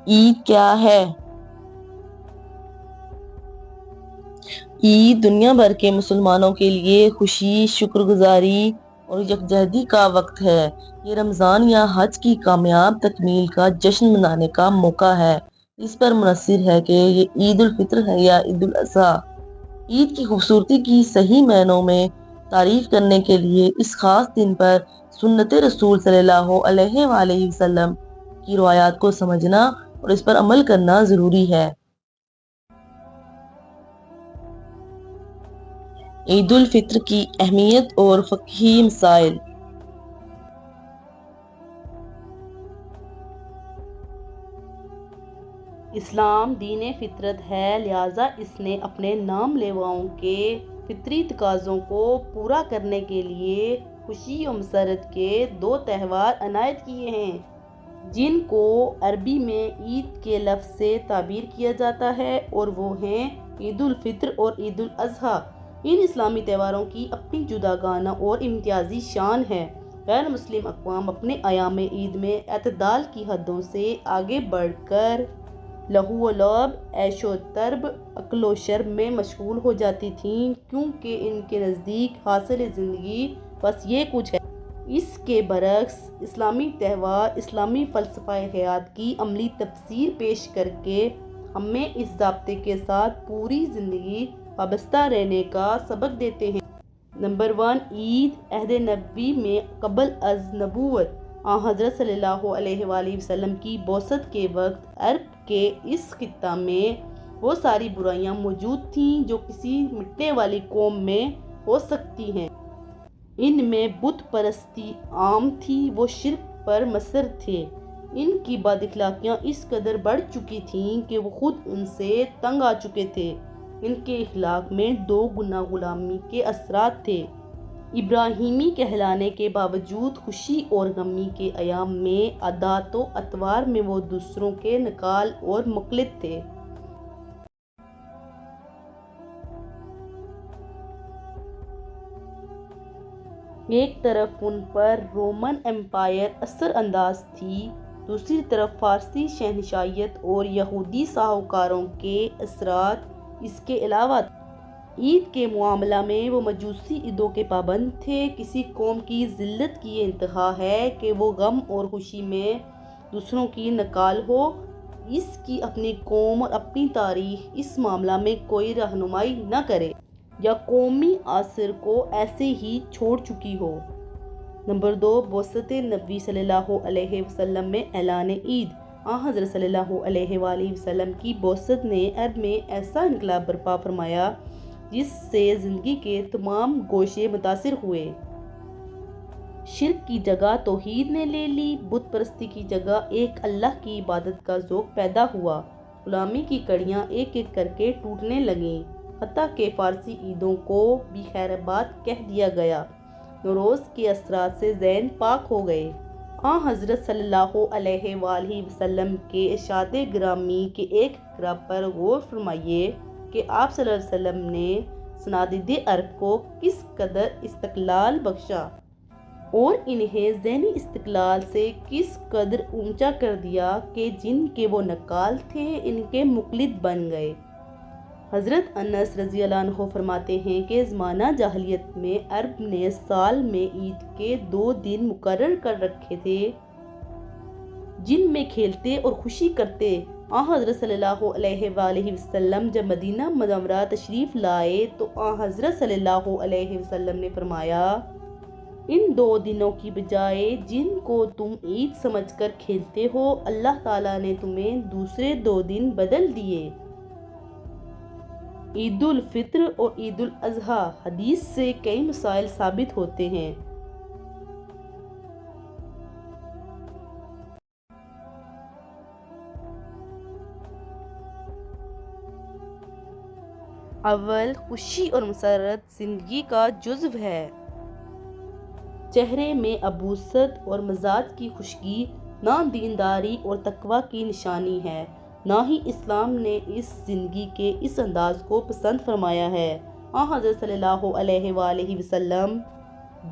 عید کیا ہے؟ عید دنیا بھر کے مسلمانوں کے لیے خوشی، شکر گزاری اور یکجہتی کا وقت ہے۔ یہ رمضان یا حج کی کامیاب تکمیل کا جشن منانے کا موقع ہے۔ اس پر منحصر ہے کہ یہ عید الفطر ہے یا عید الاضحیٰ۔ عید کی خوبصورتی کی صحیح معنوں میں تعریف کرنے کے لیے اس خاص دن پر سنت رسول صلی اللہ علیہ وآلہ وسلم کی روایات کو سمجھنا اور اس پر عمل کرنا ضروری ہے۔ عید الفطر کی اہمیت اور فقہی مسائل۔ اسلام دین فطرت ہے، لہٰذا اس نے اپنے نام لیواؤں کے فطری تقاضوں کو پورا کرنے کے لیے خوشی و مسرت کے 2 تہوار عنایت کیے ہیں، جن کو عربی میں عید کے لفظ سے تعبیر کیا جاتا ہے، اور وہ ہیں عید الفطر اور عید الاضحیٰ۔ ان اسلامی تہواروں کی اپنی جداگانہ اور امتیازی شان ہے۔ غیر مسلم اقوام اپنے ایام عید میں اعتدال کی حدوں سے آگے بڑھ کر لہو و لعب، عیش و طرب، اکل و شرب میں مشغول ہو جاتی تھیں، کیونکہ ان کے نزدیک حاصل زندگی بس یہ کچھ ہے۔ اس کے برعکس اسلامی تہوار اسلامی فلسفہ حیات کی عملی تفسیر پیش کر کے ہمیں اس ضابطے کے ساتھ پوری زندگی وابستہ رہنے کا سبق دیتے ہیں۔ نمبر 1، عید عہد نبوی میں قبل از نبوت حضرت صلی اللہ علیہ وآلہ وسلم کی بعثت کے وقت عرب کے اس خطہ میں وہ ساری برائیاں موجود تھیں جو کسی مٹنے والی قوم میں ہو سکتی ہیں۔ ان میں بت پرستی عام تھی، وہ شرک پر مصر تھے۔ ان کی بد اخلاقیاں اس قدر بڑھ چکی تھیں کہ وہ خود ان سے تنگ آ چکے تھے۔ ان کے اخلاق میں 2 گنا غلامی کے اثرات تھے۔ ابراہیمی کہلانے کے باوجود خوشی اور غمی کے ایام میں عادات و اطوار میں وہ دوسروں کے نقال اور مقلد تھے۔ ایک طرف ان پر رومن امپائر اثر انداز تھی، دوسری طرف فارسی شہنشاہیت اور یہودی ساہوکاروں کے اثرات اس کے علاوہ تھے۔ عید کے معاملہ میں وہ مجوسی عیدوں کے پابند تھے۔ کسی قوم کی ذلت کی یہ انتہا ہے کہ وہ غم اور خوشی میں دوسروں کی نقال ہو۔ اس کی اپنی قوم اور اپنی تاریخ اس معاملہ میں کوئی رہنمائی نہ کرے، یا قومی عنصر کو ایسے ہی چھوڑ چکی ہو۔ نمبر 2، بعثت نبی صلی اللہ علیہ وسلم میں اعلان عید۔ حضرت صلی اللہ علیہ وآلہ وسلم کی بعثت نے عرب میں ایسا انقلاب برپا فرمایا جس سے زندگی کے تمام گوشے متاثر ہوئے۔ شرک کی جگہ توحید نے لے لی، بت پرستی کی جگہ ایک اللہ کی عبادت کا ذوق پیدا ہوا، غلامی کی کڑیاں ایک ایک کر کے ٹوٹنے لگیں، حتیٰ کہ فارسی عیدوں کو بھی خیرباد کہہ دیا گیا۔ نوروز کے اثرات سے ذہن پاک ہو گئے۔ حضرت صلی اللہ علیہ وآلہ وسلم کے ارشاد گرامی کے ایک فقرہ پر غور فرمائیے کہ آپ صلی اللہ علیہ وسلم نے صنادید عرب کو کس قدر استقلال بخشا اور انہیں ذہنی استقلال سے کس قدر اونچا کر دیا کہ جن کے وہ نقال تھے ان کے مقلد بن گئے۔ حضرت انس رضی اللہ عنہ فرماتے ہیں کہ زمانہ جاہلیت میں عرب نے سال میں عید کے 2 دن مقرر کر رکھے تھے جن میں کھیلتے اور خوشی کرتے۔ حضرت صلی اللہ علیہ وآلہ وسلم جب مدینہ منورہ تشریف لائے تو حضرت صلی اللہ علیہ وسلم نے فرمایا، ان 2 دنوں کی بجائے جن کو تم عید سمجھ کر کھیلتے ہو، اللہ تعالیٰ نے تمہیں دوسرے 2 دن بدل دیے۔ عید الفطر اور عید الاضحیٰ۔ حدیث سے کئی مسائل ثابت ہوتے ہیں۔ اول، خوشی اور مسرت زندگی کا جزو ہے۔ چہرے میں عبوست اور مزاج کی خشکی نہ دینداری اور تقویٰ کی نشانی ہے، نہ ہی اسلام نے اس زندگی کے اس انداز کو پسند فرمایا ہے۔ حضرت صلی اللہ علیہ وآلہ وسلم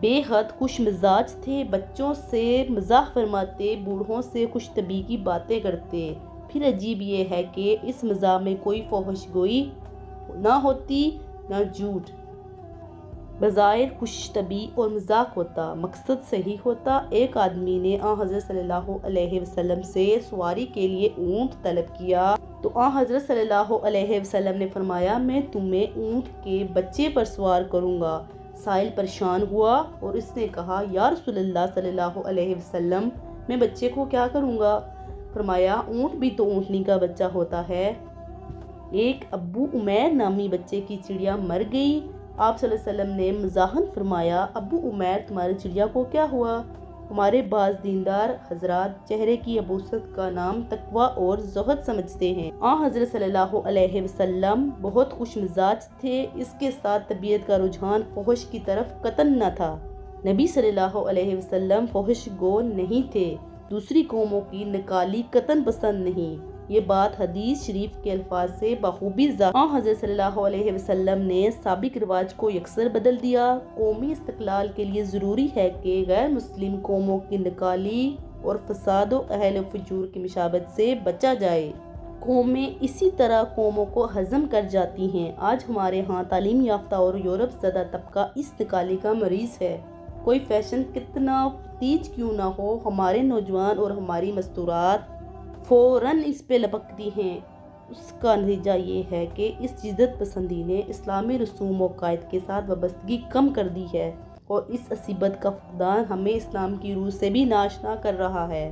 بے حد خوش مزاج تھے، بچوں سے مزاح فرماتے، بوڑھوں سے خوش طبعی کی باتیں کرتے، پھر عجیب یہ ہے کہ اس مزاح میں کوئی فحش گوئی نہ ہوتی نہ جھوٹ، بظاہر خوش طبعی اور مذاق ہوتا، مقصد صحیح ہوتا۔ ایک آدمی نے حضرت صلی اللہ علیہ وسلم سے سواری کے لیے اونٹ طلب کیا تو حضرت صلی اللہ علیہ وسلم نے فرمایا میں تمہیں اونٹ کے بچے پر سوار کروں گا۔ سائل پریشان ہوا اور اس نے کہا یا رسول اللہ صلی اللہ علیہ وسلم میں بچے کو کیا کروں گا؟ فرمایا اونٹ بھی تو اونٹنی کا بچہ ہوتا ہے۔ ایک ابو عمیر نامی بچے کی چڑیا مر گئی۔ آپ صلی اللہ علیہ وسلم نے مزاحاً فرمایا ابو عمیر تمہاری چڑیا کو کیا ہوا؟ ہمارے بعض دیندار حضرات چہرے کی عبوست کا نام تقویٰ اور زہد سمجھتے ہیں۔ حضرت صلی اللہ علیہ وسلم بہت خوش مزاج تھے، اس کے ساتھ طبیعت کا رجحان فحش کی طرف قطعاً نہ تھا۔ نبی صلی اللہ علیہ وسلم فحش گو نہیں تھے، دوسری قوموں کی نکالی قطعاً پسند نہیں۔ یہ بات حدیث شریف کے الفاظ سے بخوبی ظاہر۔ حضرت صلی اللہ علیہ وسلم نے سابق رواج کو یکسر بدل دیا۔ قومی استقلال کے لیے ضروری ہے کہ غیر مسلم قوموں کی نکالی اور فساد و اہل فجور کی مشابہت سے بچا جائے۔ قومیں اسی طرح قوموں کو ہضم کر جاتی ہیں۔ آج ہمارے ہاں تعلیم یافتہ اور یورپ زدہ طبقہ اس نکالی کا مریض ہے۔ کوئی فیشن کتنا تیز کیوں نہ ہو، ہمارے نوجوان اور ہماری مستورات فوراً اس پہ لپکتی ہیں۔ اس کا نتیجہ یہ ہے کہ اس جدت پسندی نے اسلامی رسوم و قواعد کے ساتھ وابستگی کم کر دی ہے اور اس مصیبت کا فقدان ہمیں اسلام کی روح سے بھی ناشنا کر رہا ہے۔